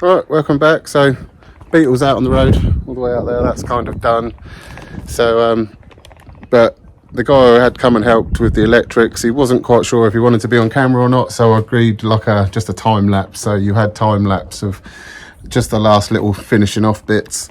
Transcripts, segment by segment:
Right, welcome back. So Beetle's out on the road, all the way out there. That's kind of done. So but the guy who had come and helped with the electrics, he wasn't quite sure if he wanted to be on camera or not, so I agreed like just a time lapse. So you had time lapse of just the last little finishing off bits.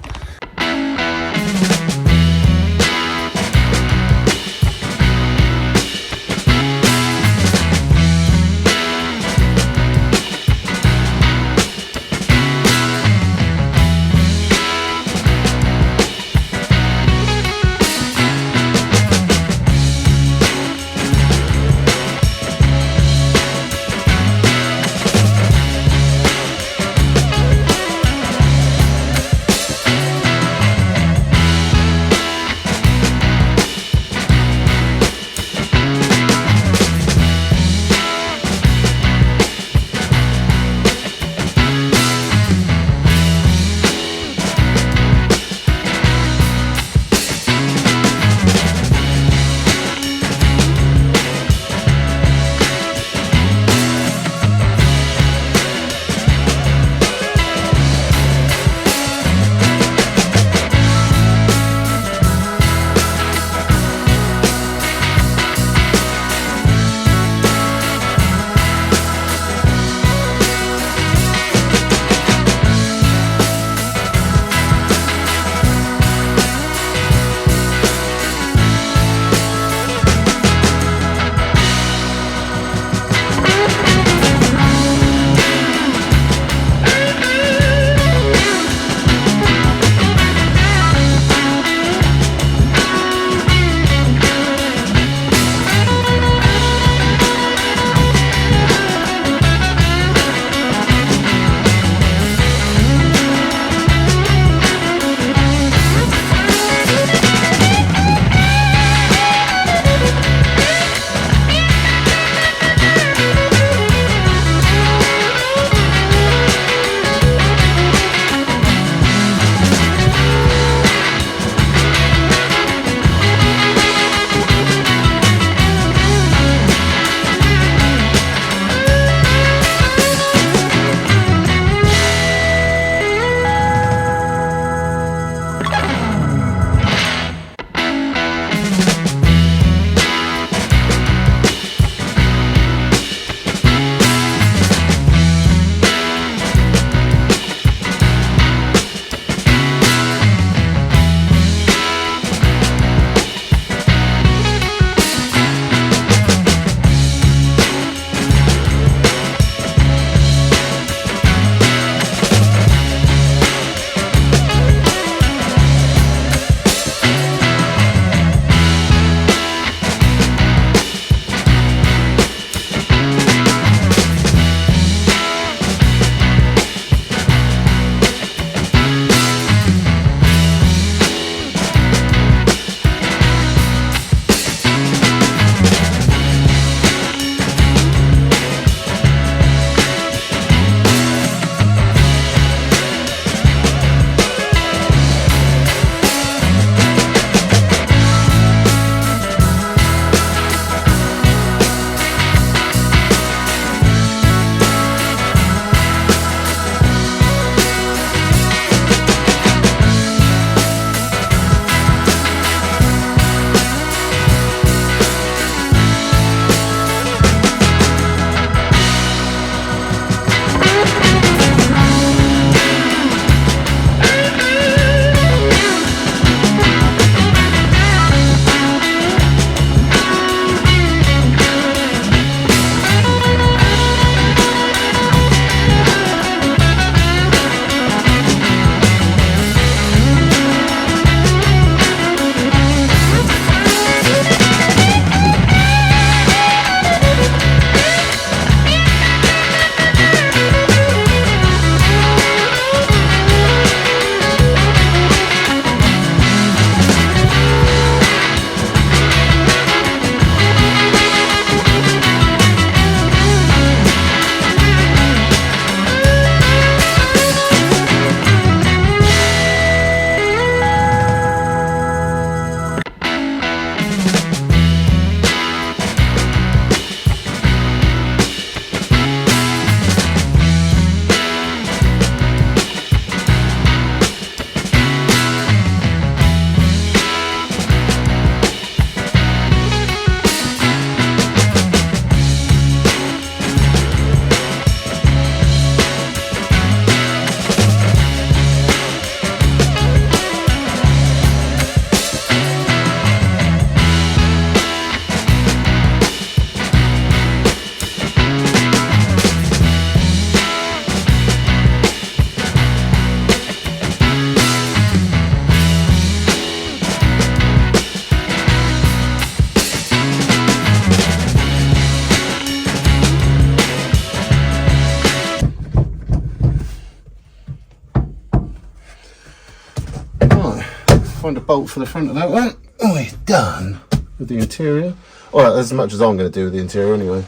find a bolt for the front of that one. Oh, we're done with the interior. Alright, as much as I'm going to do with the interior anyway.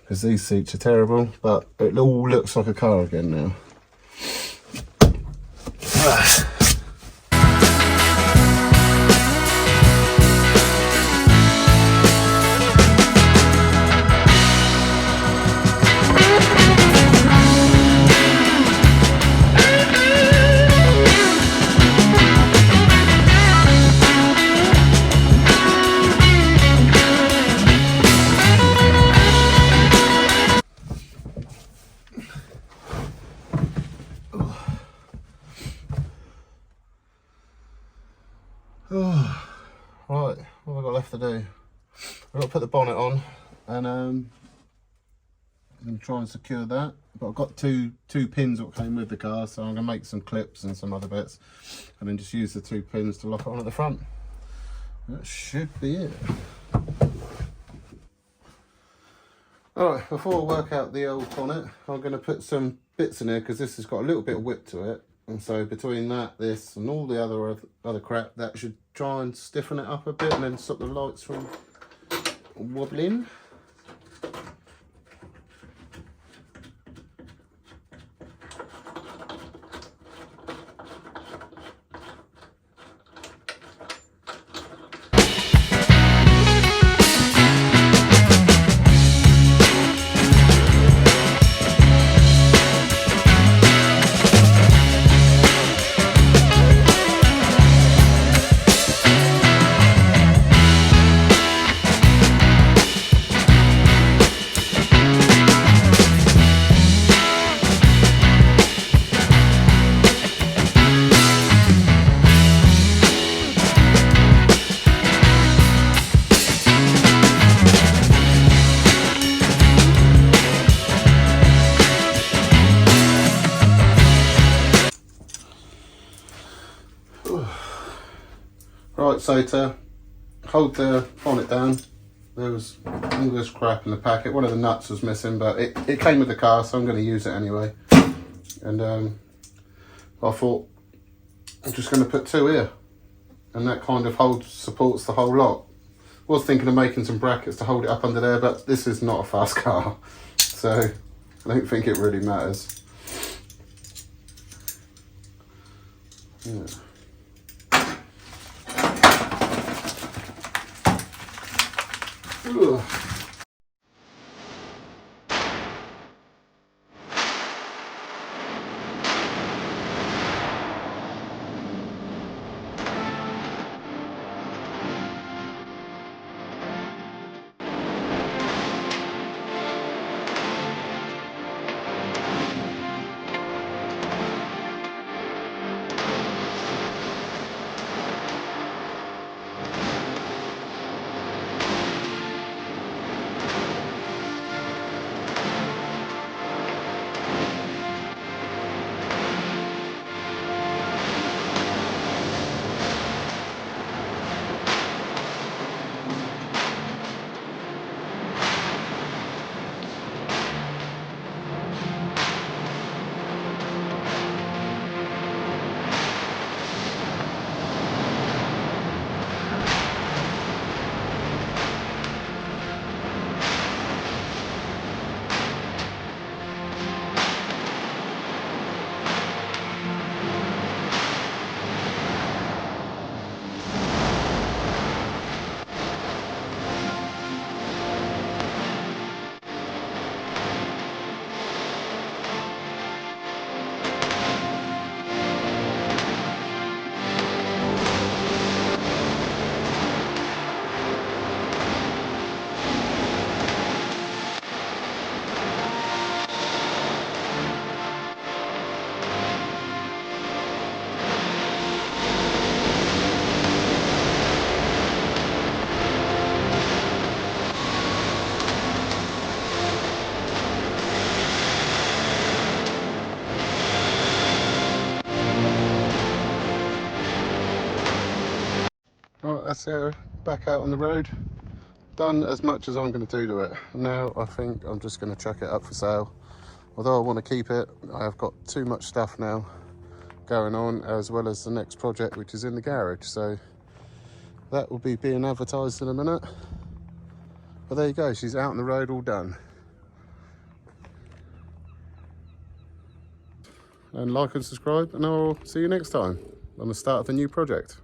Because these seats are terrible, but it all looks like a car again now. Oh, right, what have I got left to do? I've got to put the bonnet on and I'm going to try and secure that. But I've got two pins that came with the car, so I'm going to make some clips and some other bits and then just use the 2 pins to lock it on at the front. That should be it. Alright, before I work out the old bonnet, I'm going to put some bits in here because this has got a little bit of whip to it. And so between that, this and all the other crap, that should try and stiffen it up a bit and then stop the lights from wobbling. Right, so to hold the bonnet down, there was all this crap in the packet. One of the nuts was missing, but it came with the car, so I'm going to use it anyway. And I thought I'm just going to put 2 here, and that kind of supports the whole lot. Was thinking of making some brackets to hold it up under there, but this is not a fast car, so I don't think it really matters. Yeah. Ugh. Right, that's it, back out on the road. Done as much as I'm going to do to it. Now I think I'm just going to chuck it up for sale. Although I want to keep it, I've got too much stuff now going on, as well as the next project, which is in the garage. So that will be being advertised in a minute. But there you go, she's out on the road, all done. And like and subscribe, and I'll see you next time on the start of a new project.